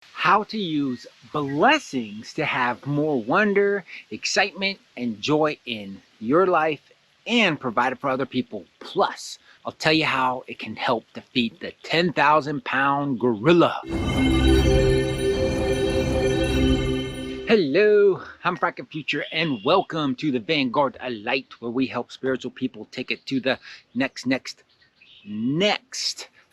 how to use blessings to have more wonder, excitement, and joy in your life and provide it for other people. Plus, I'll tell you how it can help defeat the 10,000-pound gorilla. Hello, I'm Frank Future, and welcome to the Vanguard, a light where we help spiritual people take it to the next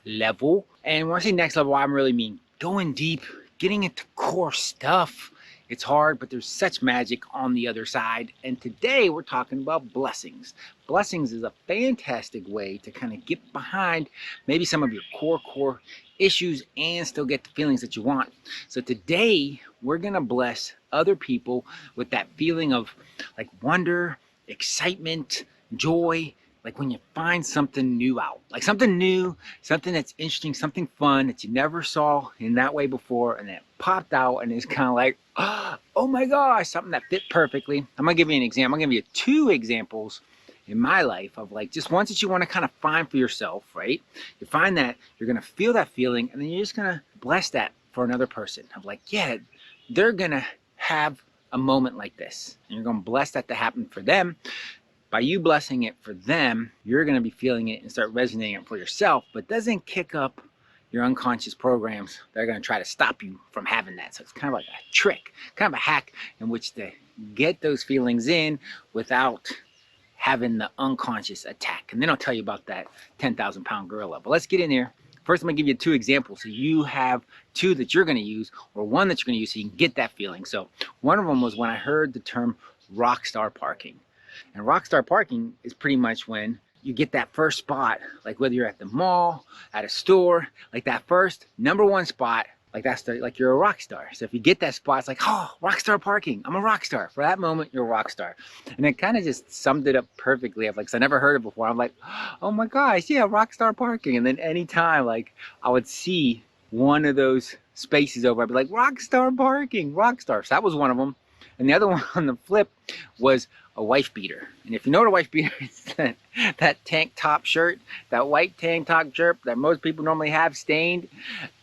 level. And when I say next level, I really mean going deep, getting into core stuff. It's hard, but there's such magic on the other side. And today we're talking about blessings. Blessings is a fantastic way to kind of get behind maybe some of your core issues and still get the feelings that you want. So today we're going to bless other people with that feeling of like wonder, excitement, joy, like when you find something new out, like something new, something that's interesting, something fun that you never saw in that way before, and it popped out and it's kind of like, oh my gosh, something that fit perfectly. I'm gonna give you an example. I'm gonna give you two examples in my life of like just ones that you want to kind of find for yourself, right? You find that, you're gonna feel that feeling, and then you're just gonna bless that for another person of like, yeah, they're gonna have a moment like this, and you're gonna bless that to happen for them. By you blessing it for them, you're going to be feeling it and start resonating it for yourself, but doesn't kick up your unconscious programs that are going to try to stop you from having that. So it's kind of like a trick, kind of a hack in which to get those feelings in without having the unconscious attack. And then I'll tell you about that 10,000-pound gorilla. But let's get in here. First, I'm going to give you two examples. So you have two that you're going to use, or one that you're going to use so you can get that feeling. So one of them was when I heard the term rock star parking. And rockstar parking is pretty much when you get that first spot, like whether you're at the mall, at a store, like that first #1 spot, like that's like you're a rock star. So if you get that spot, it's like, oh, rockstar parking, I'm a rock star. For that moment, you're a rock star. And it kind of just summed it up perfectly. I've like, I never heard it before. I'm like, oh my gosh, yeah, rockstar parking. And then anytime like I would see one of those spaces over, I'd be like, rockstar parking, rockstar. So that was one of them. And the other one on the flip was a wife beater. And if you know what a wife beater is, that tank top shirt, that white tank top shirt that most people normally have stained.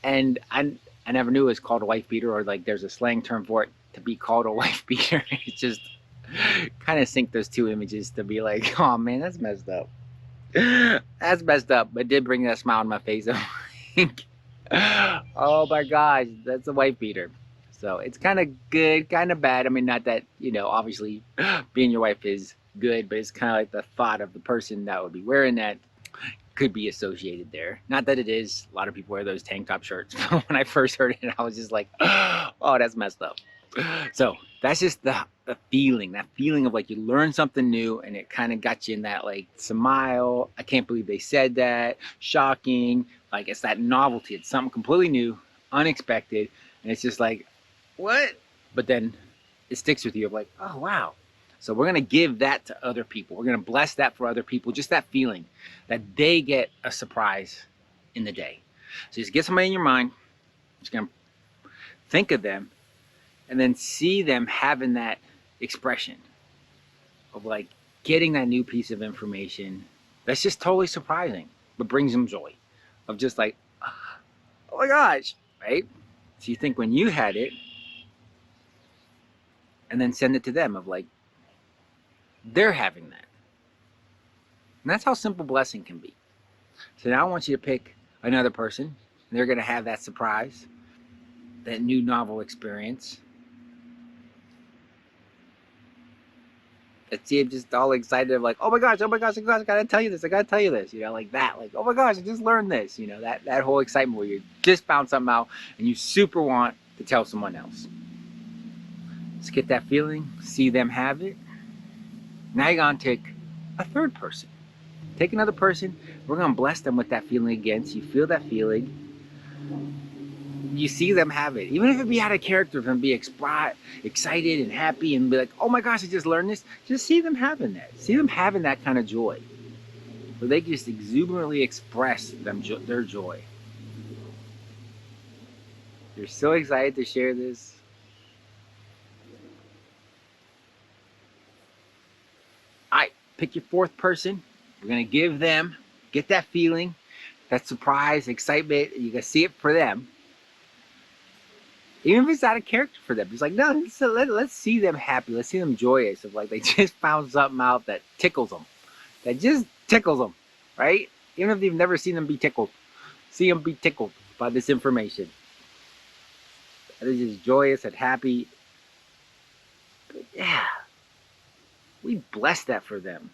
And I never knew it was called a wife beater, or like there's a slang term for it to be called a wife beater. It just kind of sync those two images to be like, oh man, that's messed up. That's messed up, but it did bring that smile on my face. Oh my gosh, that's a wife beater. So it's kind of good, kind of bad. I mean, not that, obviously being your wife is good, but it's kind of like the thought of the person that would be wearing that could be associated there. Not that it is. A lot of people wear those tank top shirts. When I first heard it, I was just like, oh, that's messed up. So that's just that feeling of like you learn something new and it kind of got you in that like smile. I can't believe they said that. Shocking. Like it's that novelty. It's something completely new, unexpected. And it's just like, what? But then it sticks with you of like, oh wow. So we're gonna give that to other people. We're gonna bless that for other people. Just that feeling that they get a surprise in the day. So just get somebody in your mind. Just gonna think of them and then see them having that expression of like getting that new piece of information that's just totally surprising, but brings them joy. Of just like, oh my gosh, right? So you think when you had it, and then send it to them of like, they're having that. And that's how simple blessing can be. So now I want you to pick another person, and they're going to have that surprise, that new novel experience. Let's see him just all excited of like, oh my gosh, I gotta tell you this, like that, like, oh my gosh, I just learned this, that whole excitement where you just found something out and you super want to tell someone else. Let's get that feeling, see them have it. Now you're gonna take a third person. Take another person, we're gonna bless them with that feeling again, so you feel that feeling. You see them have it. Even if it be out of character, if them be excited and happy and be like, oh my gosh, I just learned this. Just see them having that. See them having that kind of joy. Where they just exuberantly express their joy. You're so excited to share this. All right, pick your fourth person. We're gonna give them, get that feeling, that surprise, excitement. You can see it for them. Even if it's out of character for them. It's like, no, let's see them happy. Let's see them joyous of like they just found something out that tickles them. That just tickles them, right? Even if they've never seen them be tickled. See them be tickled by this information. They're just joyous and happy. But yeah, we bless that for them.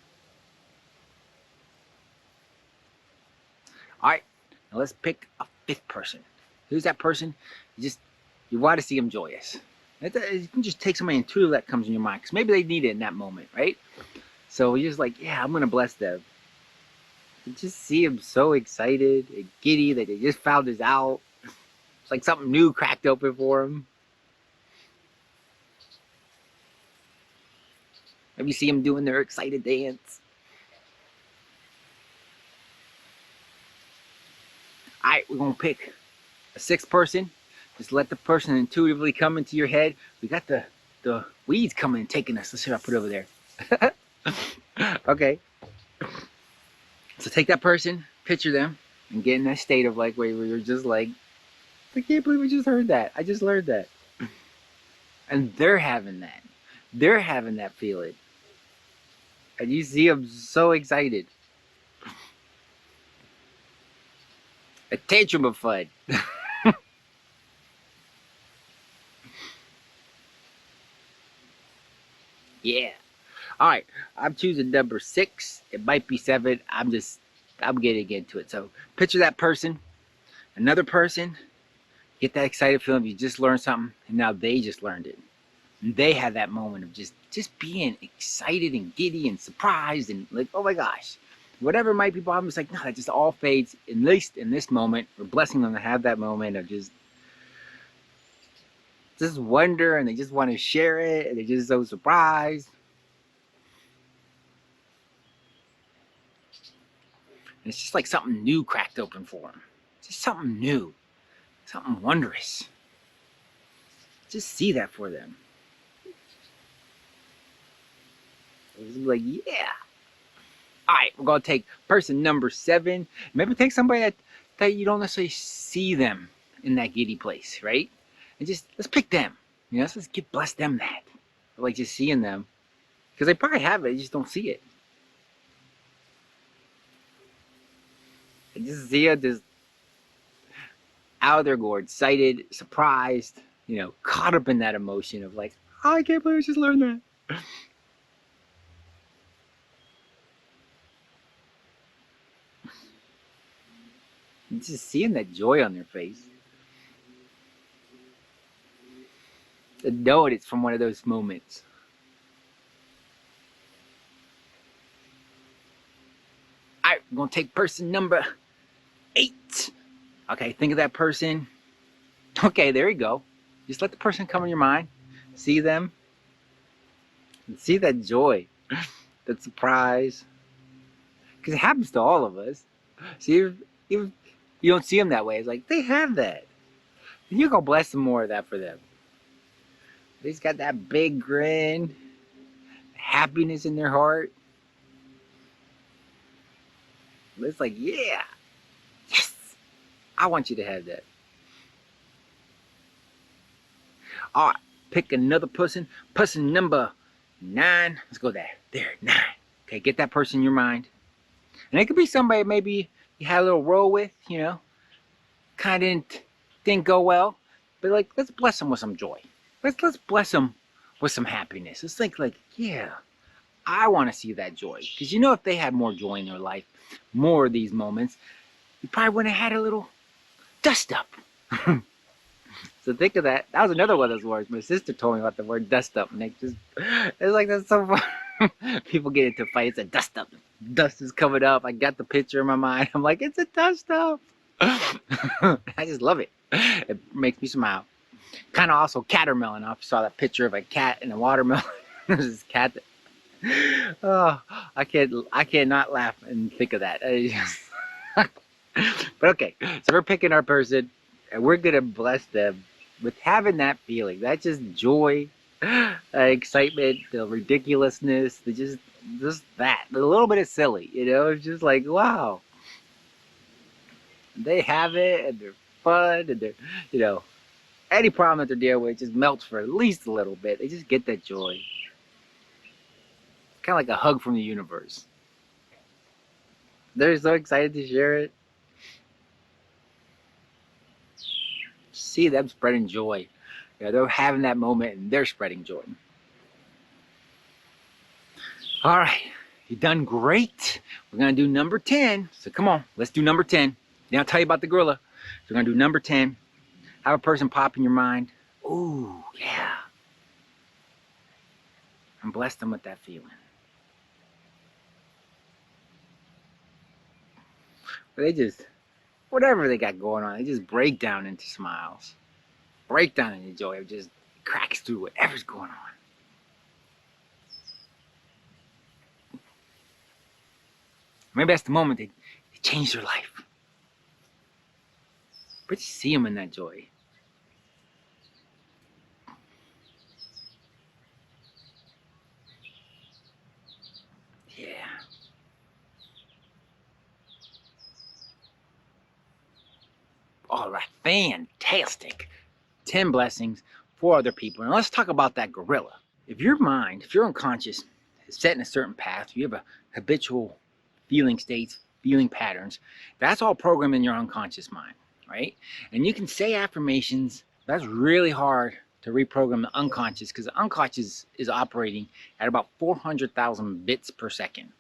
All right, now let's pick a fifth person. Who's that person? You want to see them joyous. You can just take somebody intuitive that comes in your mind because maybe they need it in that moment, right? So you're just like, yeah, I'm gonna bless them. You just see them so excited and giddy that they just found this out. It's like something new cracked open for them. Maybe you see them doing their excited dance. All right, we're gonna pick a sixth person. Just let the person intuitively come into your head. We got the weeds coming and taking us. Let's see what I put over there. Okay. So take that person, picture them, and get in that state of like where you're just like, I can't believe I just heard that. I just learned that. And they're having that. They're having that feeling. And you see them so excited. A tantrum of fun. Yeah. All right. I'm choosing number 6. It might be 7. I'm getting into it. So picture that person, another person, get that excited feeling. You just learned something, and now they just learned it. And they had that moment of just being excited and giddy and surprised and like, oh my gosh. Whatever might be bothering, it's like, no, that just all fades. At least in this moment, we're blessing them to have that moment of just wonder, and they just want to share it, and they're just so surprised. And it's just like something new cracked open for them. Just something new, something wondrous. Just see that for them. It's like, yeah. All right, we're gonna take person number 7. Maybe take somebody that you don't necessarily see them in that giddy place, right? And let's pick them. You know, let's bless them that. I like just seeing them. Because they probably have it, they just don't see it. I just see it just out of their gourd, excited, surprised, caught up in that emotion of like, oh, I can't believe I just learned that. Just seeing that joy on their face. And knowing it's from one of those moments. All right, we're going to take person number 8. Okay, think of that person. Okay, there you go. Just let the person come in your mind. See them. And see that joy. That surprise. Because it happens to all of us. See, if you don't see them that way, it's like, they have that. And you're going to bless them more of that for them. They've got that big grin. Happiness in their heart. It's like, yeah. Yes. I want you to have that. All right. Pick another person. Person number 9. Let's go there. There, 9. Okay, get that person in your mind. And it could be somebody maybe you had a little roll with, kind of didn't go well. But like, let's bless them with some joy. Let's bless them with some happiness. It's like, yeah, I want to see that joy. Because if they had more joy in their life, more of these moments, you probably wouldn't have had a little dust up. So think of that. That was another one of those words. My sister told me about the word dust up. And it's like, that's so fun. People get into fights and dust up. Dust is coming up. I got the picture in my mind. I'm like, it's a dust up. I just love it. It makes me smile. Kind of also catermelon. I saw that picture of a cat and a watermelon. There's this cat that, oh, I cannot laugh and think of that. But okay, so we're picking our person, and we're gonna bless them with having that feeling. That's just joy, excitement, the ridiculousness, just that, a little bit of silly. It's just like, wow, they have it, and they're fun, and they're, Any problem that they're dealing with just melts for at least a little bit. They just get that joy. Kind of like a hug from the universe. They're so excited to share it. See them spreading joy. Yeah, they're having that moment and they're spreading joy. All right, you've done great. We're gonna do number 10. So come on, let's do number 10. Then I'll tell you about the gorilla. So we're gonna do number 10. Have a person pop in your mind. Ooh, yeah. And bless them with that feeling. But they just, whatever they got going on, they just break down into smiles. Break down into joy. It just cracks through whatever's going on. Maybe that's the moment they change their life. But you see them in that joy. Yeah. All right, fantastic. 10 blessings for other people. Now let's talk about that gorilla. If your mind, if your unconscious is set in a certain path, you have a habitual feeling states, feeling patterns, that's all programmed in your unconscious mind, right? And you can say affirmations. That's really hard to reprogram the unconscious because the unconscious is operating at about 400,000 bits per second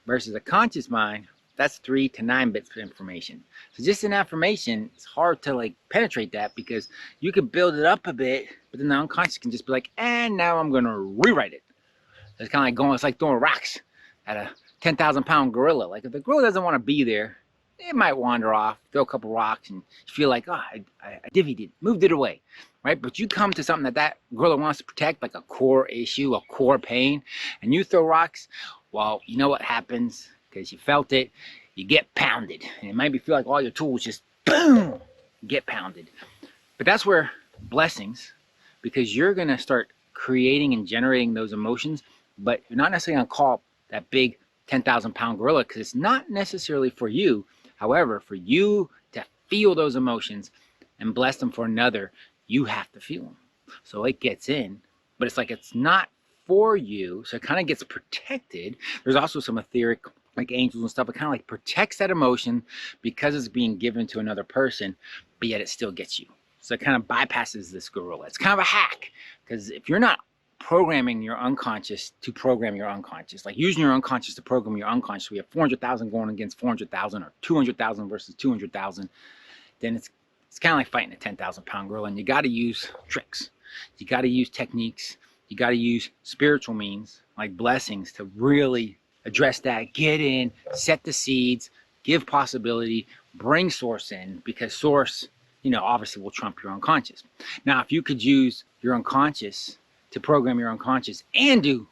versus a conscious mind, that's 3 to 9 bits of information. So just an affirmation, it's hard to like penetrate that because you can build it up a bit, but then the unconscious can just be like, and now I'm gonna rewrite it. It's kind of like going, it's like throwing rocks at a 10,000 pound gorilla. Like if the gorilla doesn't want to be there, it might wander off, throw a couple rocks, and you feel like, oh, I divvied it, moved it away, right? But you come to something that gorilla wants to protect, like a core issue, a core pain, and you throw rocks, well, you know what happens, because you felt it, you get pounded. And it might feel like all your tools just, boom, get pounded. But that's where blessings, because you're going to start creating and generating those emotions, but you're not necessarily going to call that big 10,000 pound gorilla because it's not necessarily for you. However, for you to feel those emotions and bless them for another, you have to feel them. So it gets in, but it's like it's not for you, so it kind of gets protected. There's also some etheric, like angels and stuff, it kind of like protects that emotion because it's being given to another person, but yet it still gets you. So it kind of bypasses this gorilla. It's kind of a hack because if you're not programming your unconscious to program your unconscious, like using your unconscious to program your unconscious, we have 400,000 going against 400,000 or 200,000 versus 200,000, then it's kind of like fighting a 10,000 pound gorilla. And you got to use tricks, you got to use techniques, you got to use spiritual means like blessings to really address that, get in, set the seeds, give possibility, bring source in, because source, you know, obviously will trump your unconscious. Now, if you could use your unconscious to program your unconscious and do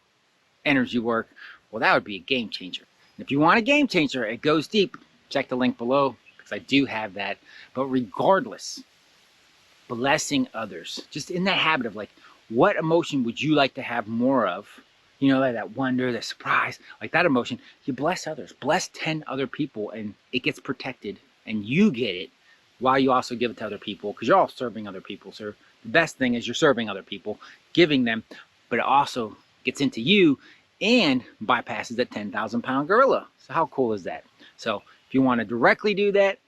energy work, well, that would be a game changer. And if you want a game changer, it goes deep. Check the link below because I do have that. But regardless, blessing others, just in that habit of like, what emotion would you like to have more of? You know, like that wonder, that surprise, like that emotion. You bless others, bless 10 other people, and it gets protected and you get it while you also give it to other people because you're all serving other people. So the best thing is you're serving other people, giving them, but it also gets into you and bypasses that 10,000 pound gorilla. So how cool is that? So if you want to directly do that,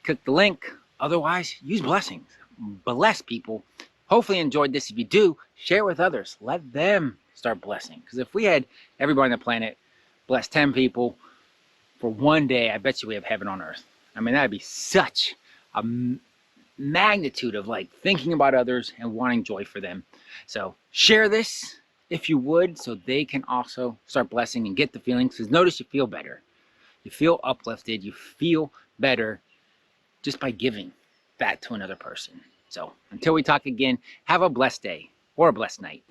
click the link. Otherwise, use blessings. Bless people. Hopefully you enjoyed this. If you do, share it with others. Let them start blessing. Because if we had everybody on the planet bless 10 people for one day, I bet you we have heaven on earth. I mean, that'd be such a magnitude of like thinking about others and wanting joy for them. So share this if you would, so they can also start blessing and get the feelings. Because notice you feel better. You feel uplifted. You feel better just by giving that to another person. So until we talk again, have a blessed day or a blessed night.